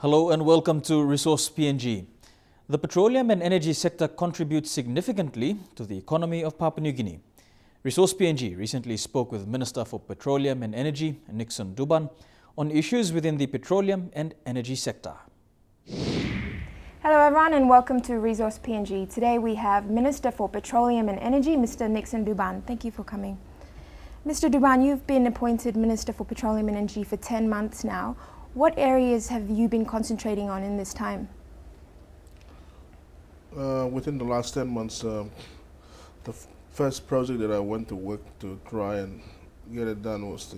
Hello and welcome to Resource PNG. The petroleum and energy sector contributes significantly to the economy of Papua New Guinea. Resource PNG recently spoke with Minister for Petroleum and Energy, Nixon Duban, on issues within the petroleum and energy sector. Hello everyone and welcome to Resource PNG. Today we have Minister for Petroleum and Energy, Mr. Nixon Duban. Thank you for coming. Mr. Duban, you've been appointed Minister for Petroleum and Energy for 10 months now. What areas have you been concentrating on in this time? Within the last 10 months, the first project that I went to work to try and get it done was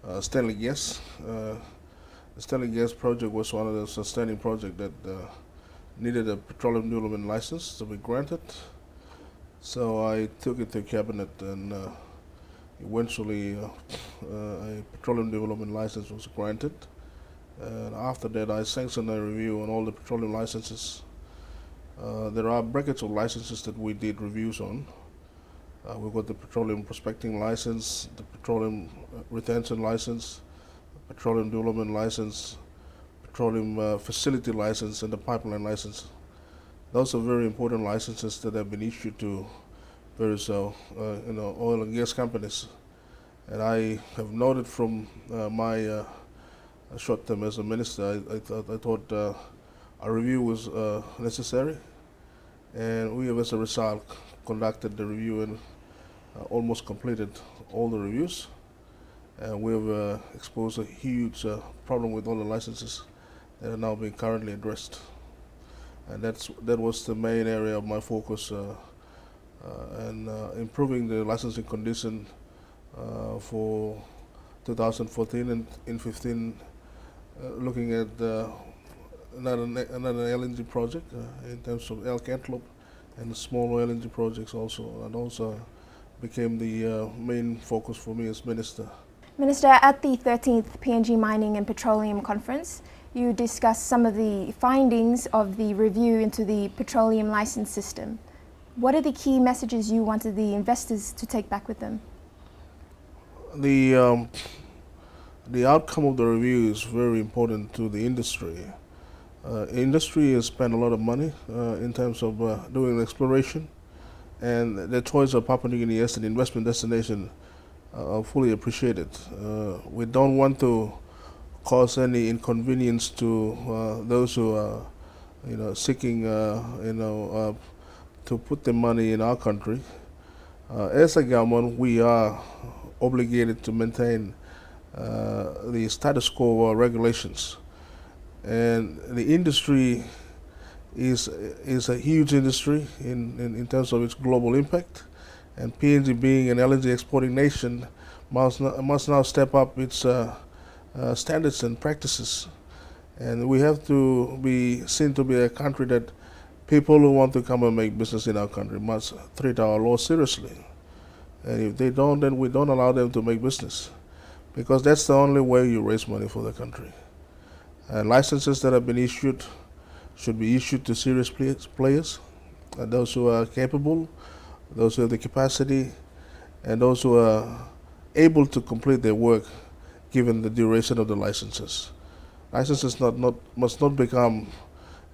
the Stanley Gas. The Stanley Gas project was one of the sustaining projects that needed a petroleum development license to be granted. So I took it to cabinet and eventually a petroleum development license was granted. And after that, I sanctioned a review on all the petroleum licenses. There are brackets of licenses that we did reviews on. We've got the petroleum prospecting license, the petroleum retention license, petroleum development license, petroleum facility license, and the pipeline license. Those are very important licenses that have been issued to various oil and gas companies. And I have noted from my short term as a minister, I thought a review was necessary, and we have, as a result, conducted the review and almost completed all the reviews. And we have exposed a huge problem with all the licenses that are now being currently addressed. And that was the main area of my focus, and improving the licensing condition for 2014 and in 15. Looking at another LNG project in terms of Elk Antelope and the small LNG projects also, and also became the main focus for me as minister. Minister, at the 13th PNG Mining and Petroleum Conference, you discussed some of the findings of the review into the petroleum license system. What are the key messages you wanted the investors to take back with them? The outcome of the review is very important to the industry. Industry has spent a lot of money in terms of doing exploration, and the choice of Papua New Guinea as an investment destination are fully appreciated. We don't want to cause any inconvenience to those who are, seeking, to put their money in our country. As a government, we are obligated to maintain the status quo regulations, and the industry is a huge industry in terms of its global impact, and PNG, being an LNG exporting nation, must now step up its standards and practices, and we have to be seen to be a country that people who want to come and make business in our country must treat our laws seriously, and if they don't, then we don't allow them to make business, because that's the only way you raise money for the country. And licenses that have been issued should be issued to serious players, and those who are capable, those who have the capacity, and those who are able to complete their work given the duration of the licenses. Licenses must not become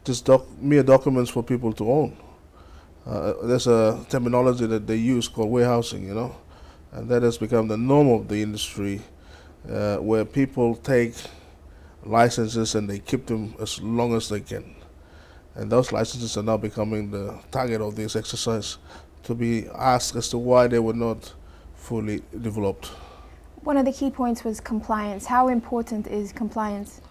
just mere documents for people to own. There's a terminology that they use called warehousing, and that has become the norm of the industry, where people take licenses and they keep them as long as they can. And those licenses are now becoming the target of this exercise, to be asked as to why they were not fully developed. One of the key points was compliance. How important is compliance?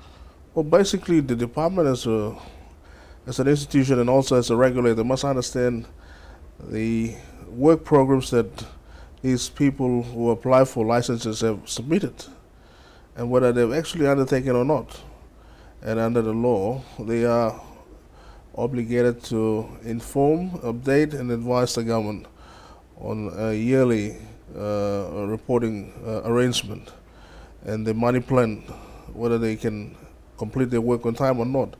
Well, basically the department as an institution and also as a regulator must understand the work programs that these people who apply for licenses have submitted, and whether they've actually undertaken or not. And under the law, they are obligated to inform, update, and advise the government on a yearly reporting arrangement and the money plan, whether they can complete their work on time or not.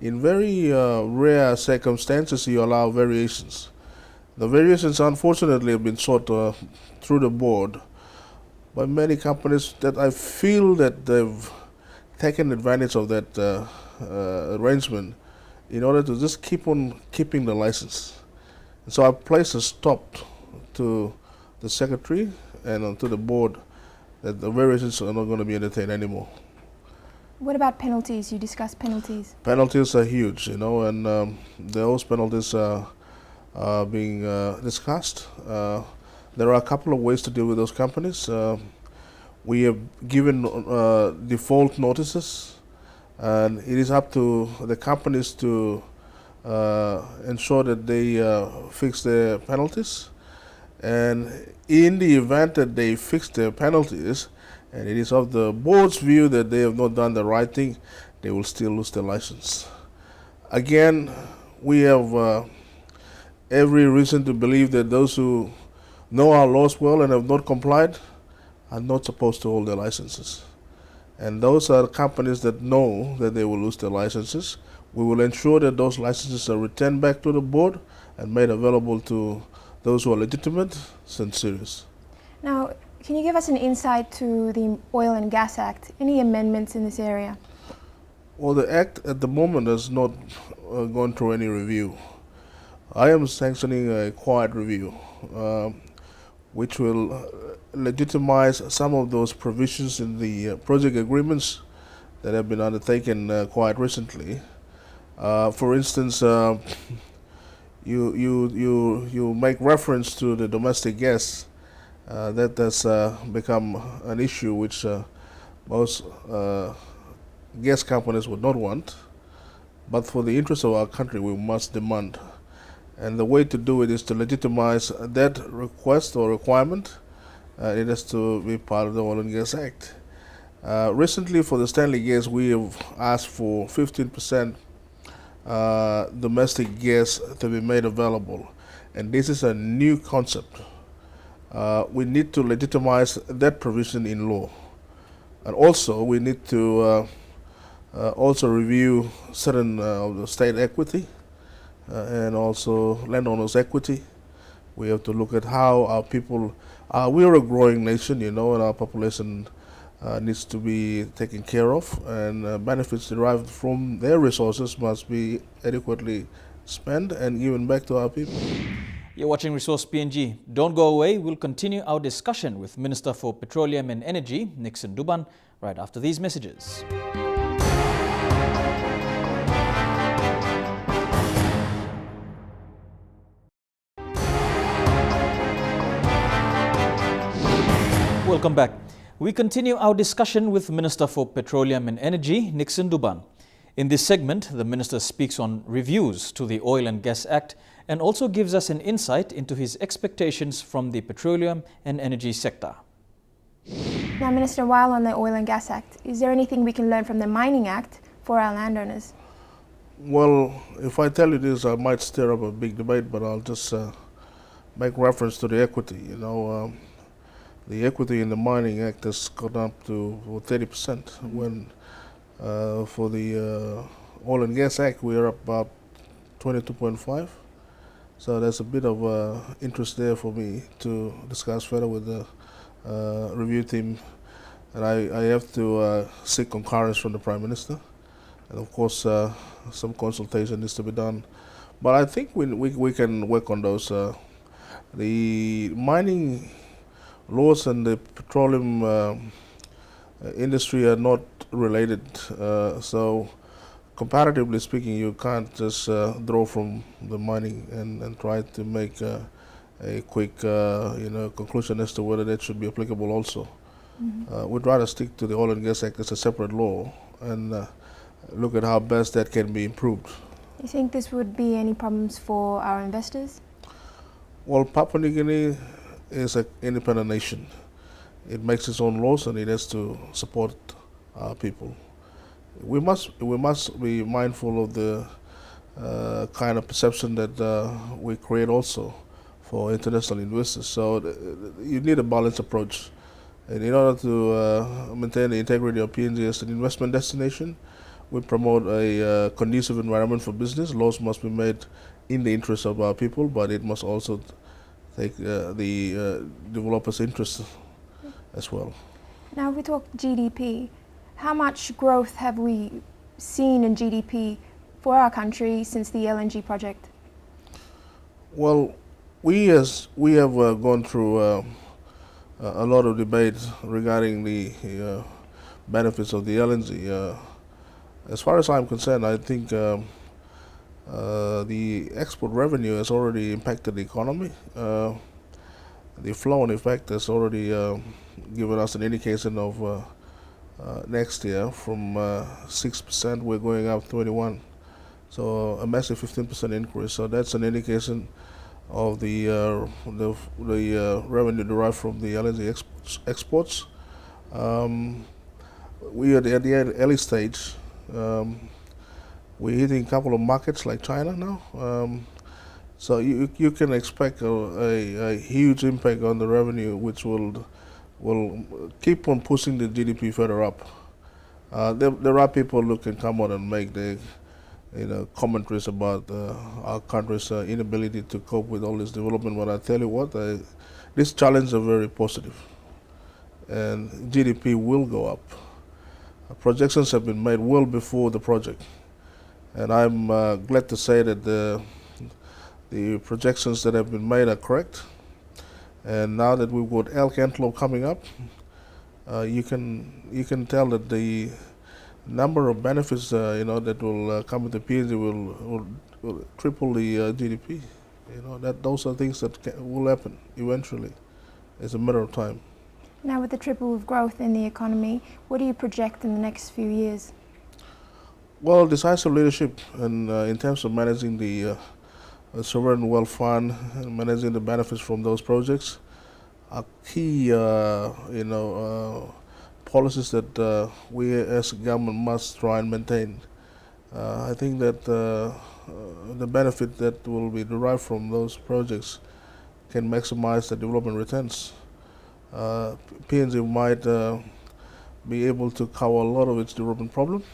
In very rare circumstances, you allow variations. The variations, unfortunately, have been sought through the board by many companies that I feel that they've taken advantage of that arrangement in order to just keep on keeping the license. And so I placed a stop to the secretary and to the board that the variations are not going to be entertained anymore. What about penalties? You discussed penalties. Penalties are huge, you know, and those penalties are being discussed. There are a couple of ways to deal with those companies. We have given default notices, and it is up to the companies to ensure that they fix their penalties. And in the event that they fix their penalties, and it is of the board's view that they have not done the right thing, they will still lose their license. Again, we have every reason to believe that those who know our laws well and have not complied are not supposed to hold their licenses. And those are companies that know that they will lose their licenses. We will ensure that those licenses are returned back to the board and made available to those who are legitimate and serious. Now, can you give us an insight to the Oil and Gas Act? Any amendments in this area? Well, the Act at the moment has not gone through any review. I am sanctioning a quiet review, which will legitimize some of those provisions in the project agreements that have been undertaken quite recently. For instance, you make reference to the domestic gas. That has become an issue which most gas companies would not want, but for the interest of our country we must demand. And the way to do it is to legitimize that request or requirement. It has to be part of the Oil and Gas Act. Recently for the Stanley gas we have asked for 15% domestic gas to be made available, and this is a new concept. We need to legitimize that provision in law, and also we need to also review certain of the state equity and also landowners' equity. We have to look at how our people, we are a growing nation, you know, and our population needs to be taken care of, and benefits derived from their resources must be adequately spent and given back to our people. You're watching Resource PNG. Don't go away. We'll continue our discussion with Minister for Petroleum and Energy, Nixon Duban, right after these messages. Welcome back. We continue our discussion with Minister for Petroleum and Energy, Nixon Duban. In this segment, the Minister speaks on reviews to the Oil and Gas Act and also gives us an insight into his expectations from the petroleum and energy sector. Now, Minister, while on the Oil and Gas Act, is there anything we can learn from the Mining Act for our landowners? Well, if I tell you this, I might stir up a big debate, but I'll just make reference to the equity. You know, the equity in the Mining Act has gone up to 30%, when for the Oil and Gas Act we are up about 22.5. So there's a bit of interest there for me to discuss further with the review team, and I have to seek concurrence from the Prime Minister, and of course some consultation needs to be done. But I think we can work on those. The mining laws and the petroleum industry are not related, so comparatively speaking, you can't just draw from the mining and try to make a quick conclusion as to whether that should be applicable also. We'd rather stick to the Oil and Gas Act as a separate law and look at how best that can be improved. You think this would be any problems for our investors? Well, Papua New Guinea is an independent nation. It makes its own laws and it has to support our people. We must be mindful of the kind of perception that we create also for international investors. So you need a balanced approach. And in order to maintain the integrity of PNG as an investment destination, we promote a conducive environment for business. Laws must be made in the interest of our people, but it must also take the developers' interest as well. Now we talk GDP. How much growth have we seen in GDP for our country since the LNG project? Well, we have gone through a lot of debates regarding the benefits of the LNG. As far as I'm concerned, I think the export revenue has already impacted the economy. The flow-on effect has already given us an indication of next year from 6%, we're going up 21%. So a massive 15% increase. So that's an indication of the revenue derived from the LNG exports. We are at the early stage. We're hitting a couple of markets like China now. So you can expect a huge impact on the revenue, which will keep on pushing the GDP further up. There are people who can come out and make the commentaries about our country's inability to cope with all this development. But I tell you what, these challenges are very positive, and GDP will go up. Projections have been made well before the project, and I'm glad to say that the projections that have been made are correct. And now that we've got elk antelope coming up, you can tell that the number of benefits that will come with the PNG will triple the GDP. Those are things that will happen eventually. It's a matter of time. Now, with the triple of growth in the economy, what do you project in the next few years? Well, decisive leadership and in terms of managing the sovereign wealth fund and managing the benefits from those projects are key, policies that we as a government must try and maintain. I think that the benefit that will be derived from those projects can maximize the development returns. PNG might be able to cover a lot of its development problem.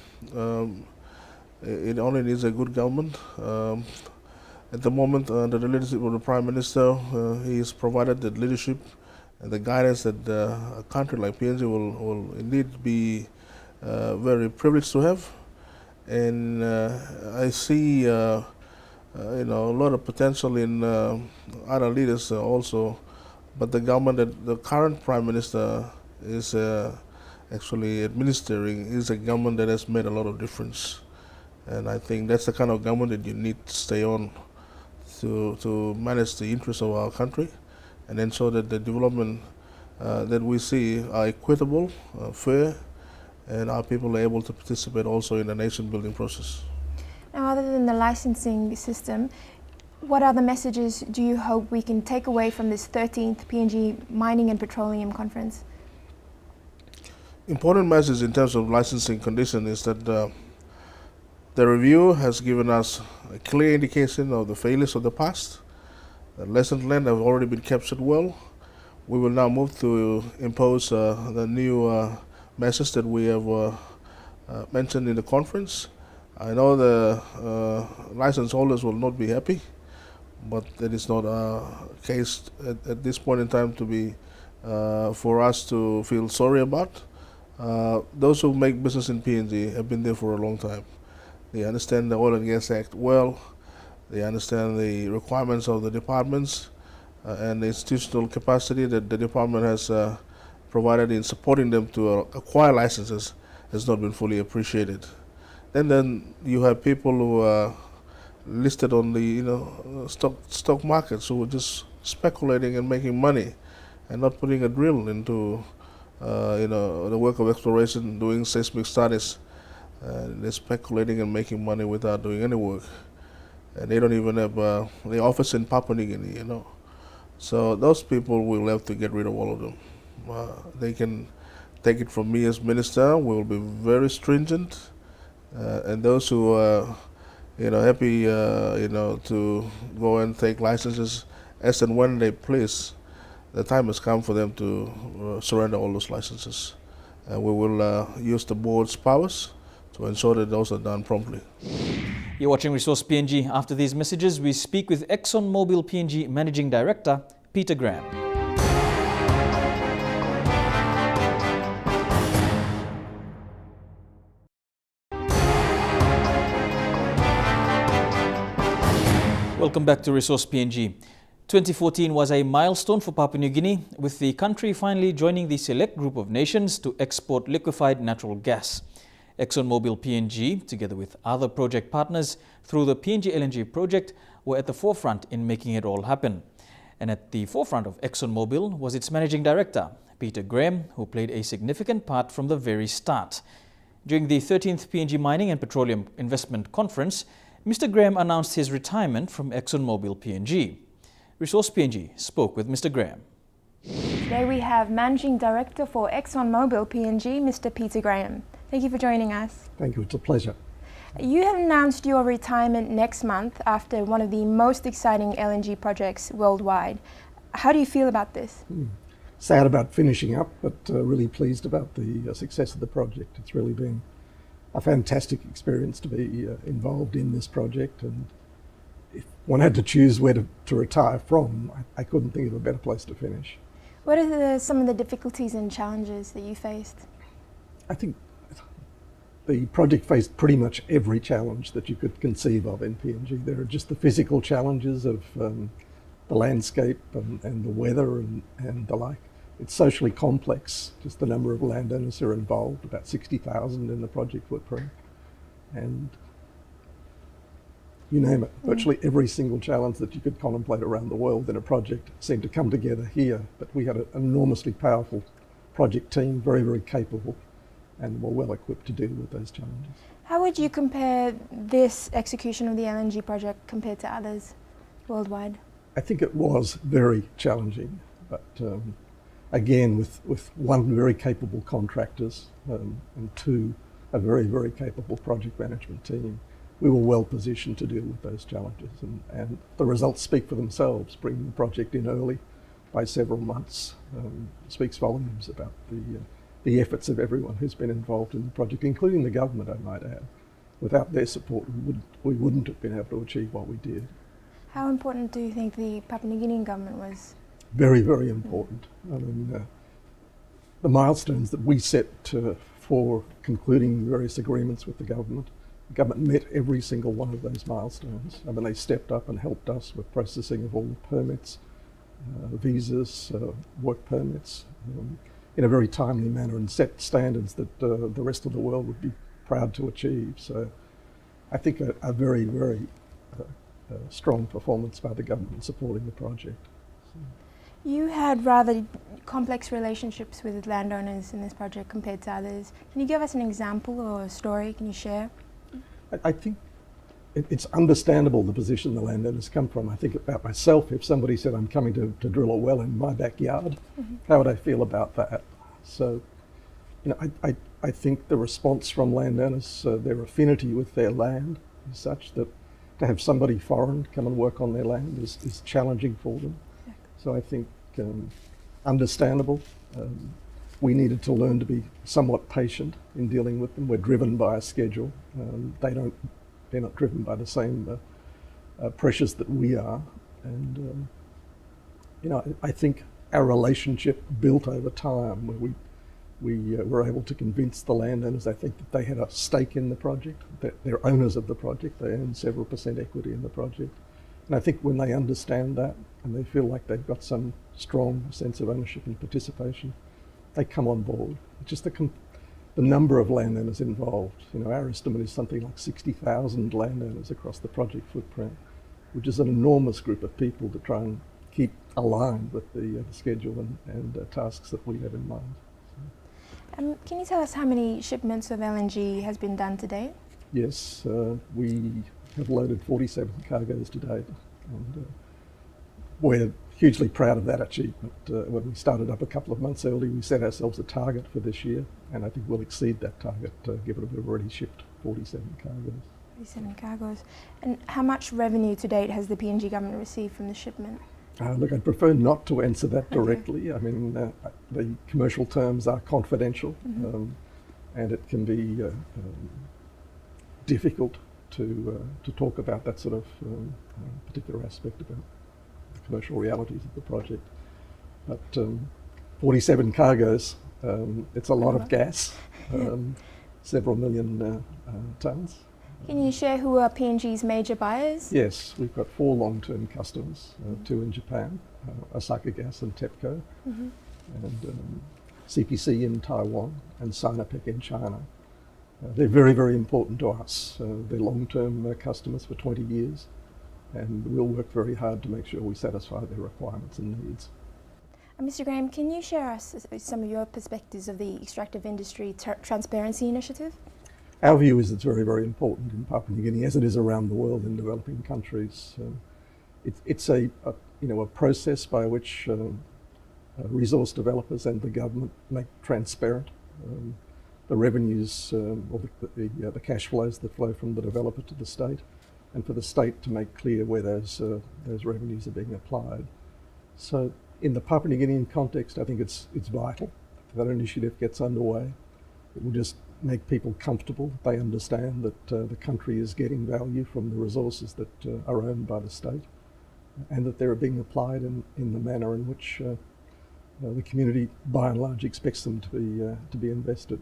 It only needs a good government. At the moment, under the leadership of the Prime Minister, he has provided the leadership and the guidance that a country like PNG will indeed be very privileged to have. And I see a lot of potential in other leaders also. But the government that the current Prime Minister is actually administering is a government that has made a lot of difference. And I think that's the kind of government that you need to stay on to manage the interests of our country and ensure that the development that we see are equitable, fair, and our people are able to participate also in the nation building process. Now, other than the licensing system, what other messages do you hope we can take away from this 13th PNG Mining and Petroleum Conference? Important message in terms of licensing condition is that the review has given us a clear indication of the failures of the past. The lessons learned have already been captured well. We will now move to impose the new measures that we have mentioned in the conference. I know the license holders will not be happy, but that is not a case at this point in time to be for us to feel sorry about. Those who make business in PNG have been there for a long time. They understand the Oil and Gas Act well. They understand the requirements of the departments and the institutional capacity that the department has provided in supporting them to acquire licenses has not been fully appreciated. Then you have people who are listed on the stock markets who are just speculating and making money and not putting a drill into the work of exploration, doing seismic studies. They're speculating and making money without doing any work, and they don't even have the office in Papua New Guinea. So those people will have to get rid of all of them. They can take it from me as minister. We will be very stringent, and those who are happy to go and take licenses as and when they please, the time has come for them to surrender all those licenses, and we will use the board's powers to ensure that those are done promptly. You're watching Resource PNG. After these messages, we speak with ExxonMobil PNG Managing Director, Peter Graham. Welcome back to Resource PNG. 2014 was a milestone for Papua New Guinea, with the country finally joining the select group of nations to export liquefied natural gas. ExxonMobil PNG, together with other project partners through the PNG LNG project, were at the forefront in making it all happen. And at the forefront of ExxonMobil was its managing director, Peter Graham, who played a significant part from the very start. During the 13th PNG Mining and Petroleum Investment Conference, Mr. Graham announced his retirement from ExxonMobil PNG. Resource PNG spoke with Mr. Graham. Today we have Managing Director for ExxonMobil PNG, Mr. Peter Graham. Thank you for joining us. Thank you, it's a pleasure. You have announced your retirement next month after one of the most exciting LNG projects worldwide. How do you feel about this? Sad about finishing up, but really pleased about the success of the project. It's really been a fantastic experience to be involved in this project, and if one had to choose where to retire from, I couldn't think of a better place to finish. What are some of the difficulties and challenges that you faced? I think the project faced pretty much every challenge that you could conceive of in PNG. There are just the physical challenges of the landscape and the weather and the like. It's socially complex, just the number of landowners who are involved, about 60,000 in the project footprint. And you name it, virtually every single challenge that you could contemplate around the world in a project seemed to come together here. But we had an enormously powerful project team, very, very capable, and were well equipped to deal with those challenges. How would you compare this execution of the LNG project compared to others worldwide? I think it was very challenging, but again, with one, very capable contractors, and two, a very, very capable project management team, we were well positioned to deal with those challenges. And the results speak for themselves. Bringing the project in early by several months speaks volumes about the efforts of everyone who's been involved in the project, including the government, I might add. Without their support, we wouldn't have been able to achieve what we did. How important do you think the Papua New Guinean government was? Very, very important. I mean, the milestones that we set for concluding various agreements with the government met every single one of those milestones. I mean, they stepped up and helped us with processing of all the permits, visas, work permits, in a very timely manner, and set standards that the rest of the world would be proud to achieve. So I think a very, very strong performance by the government supporting the project. You had rather complex relationships with landowners in this project compared to others. Can you give us an example or a story? Can you share? I think it's understandable the position the landowners come from. I think about myself, if somebody said I'm coming to drill a well in my backyard, how would I feel about that? So, you know, I think the response from landowners, their affinity with their land is such that to have somebody foreign come and work on their land is challenging for them. So I think understandable. We needed to learn to be somewhat patient in dealing with them. We're driven by a schedule. They're not driven by the same pressures that we are. And you know, I think our relationship built over time, where we were able to convince the landowners, I think, that they had a stake in the project, that they're owners of the project. They own several percent equity in the project. And I think when they understand that and they feel like they've got some strong sense of ownership and participation, they come on board. Just the number of landowners involved, you know, our estimate is something like 60,000 landowners across the project footprint, which is an enormous group of people to try and keep aligned with the schedule and tasks that we have in mind. Can you tell us how many shipments of LNG has been done to date? Yes, we have loaded 47 cargoes to date, and we're hugely proud of that achievement. When we started up a couple of months early, we set ourselves a target for this year, and I think we'll exceed that target, given we've already shipped 47 cargoes. 47 cargoes. And how much revenue to date has the PNG government received from the shipment? Look, I'd prefer not to answer that directly. Okay. I mean, the commercial terms are confidential, and it can be difficult to talk about that sort of particular aspect about the commercial realities of the project. But 47 cargoes, it's a lot of gas, several million tonnes. Can you share who are PNG's major buyers? Yes, we've got 4 long-term customers, 2 in Japan, Osaka Gas and TEPCO, and CPC in Taiwan and Sinopec in China. They're very, very important to us. They're long-term customers for 20 years, and we'll work very hard to make sure we satisfy their requirements and needs. Mr. Graham, can you share us some of your perspectives of the extractive industry transparency initiative? Our view is it's very, very important in Papua New Guinea, as it is around the world in developing countries. It's a process by which resource developers and the government make transparent the revenues or the cash flows that flow from the developer to the state, and for the state to make clear where those revenues are being applied. So in the Papua New Guinean context, I think it's vital that initiative gets underway. It will just make people comfortable. They understand that the country is getting value from the resources that are owned by the state, and that they're being applied in the manner in which the community, by and large, expects them to be invested.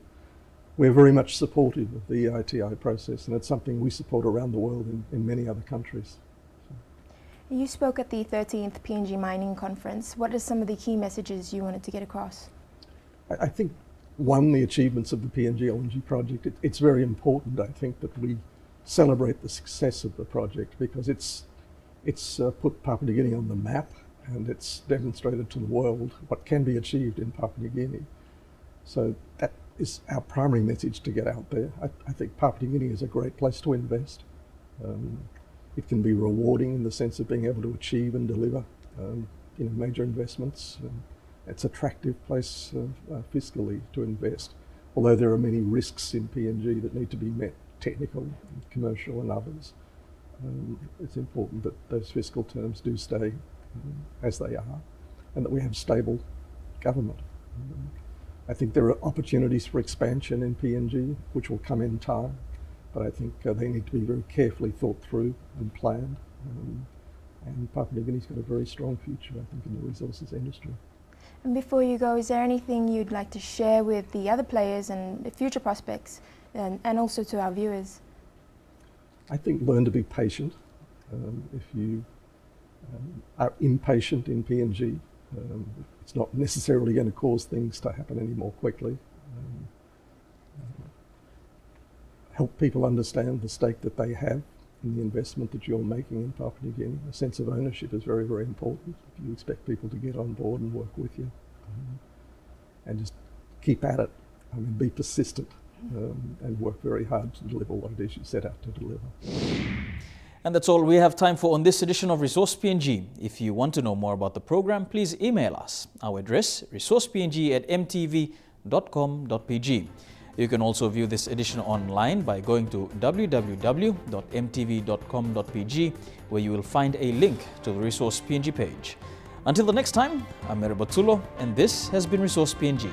We're very much supportive of the EITI process, and it's something we support around the world in many other countries. You spoke at the 13th PNG Mining Conference. What are some of the key messages you wanted to get across? I think, one, the achievements of the PNG LNG project. It's very important, I think, that we celebrate the success of the project, because it's put Papua New Guinea on the map, and it's demonstrated to the world what can be achieved in Papua New Guinea. So that is our primary message to get out there. I think Papua New Guinea is a great place to invest. It can be rewarding in the sense of being able to achieve and deliver major investments. It's an attractive place fiscally to invest, although there are many risks in PNG that need to be met, technical, commercial and others. It's important that those fiscal terms do stay as they are, and that we have stable government. I think there are opportunities for expansion in PNG, which will come in time, but I think they need to be very carefully thought through and planned. And Papua New Guinea's got a very strong future, I think, in the resources industry. And before you go, is there anything you'd like to share with the other players and the future prospects, and also to our viewers? I think learn to be patient. If you are impatient in PNG, it's not necessarily going to cause things to happen any more quickly. Help people understand the stake that they have in the investment that you're making in Papua New Guinea. A sense of ownership is very, very important. You expect people to get on board and work with you. And just keep at it. Be persistent and work very hard to deliver what it is you set out to deliver. And that's all we have time for on this edition of Resource PNG. If you want to know more about the program, please email us. Our address, resourcepng@mtv.com.pg. You can also view this edition online by going to www.mtv.com.pg, where you will find a link to the Resource PNG page. Until the next time, I'm Meribatulo, and this has been Resource PNG.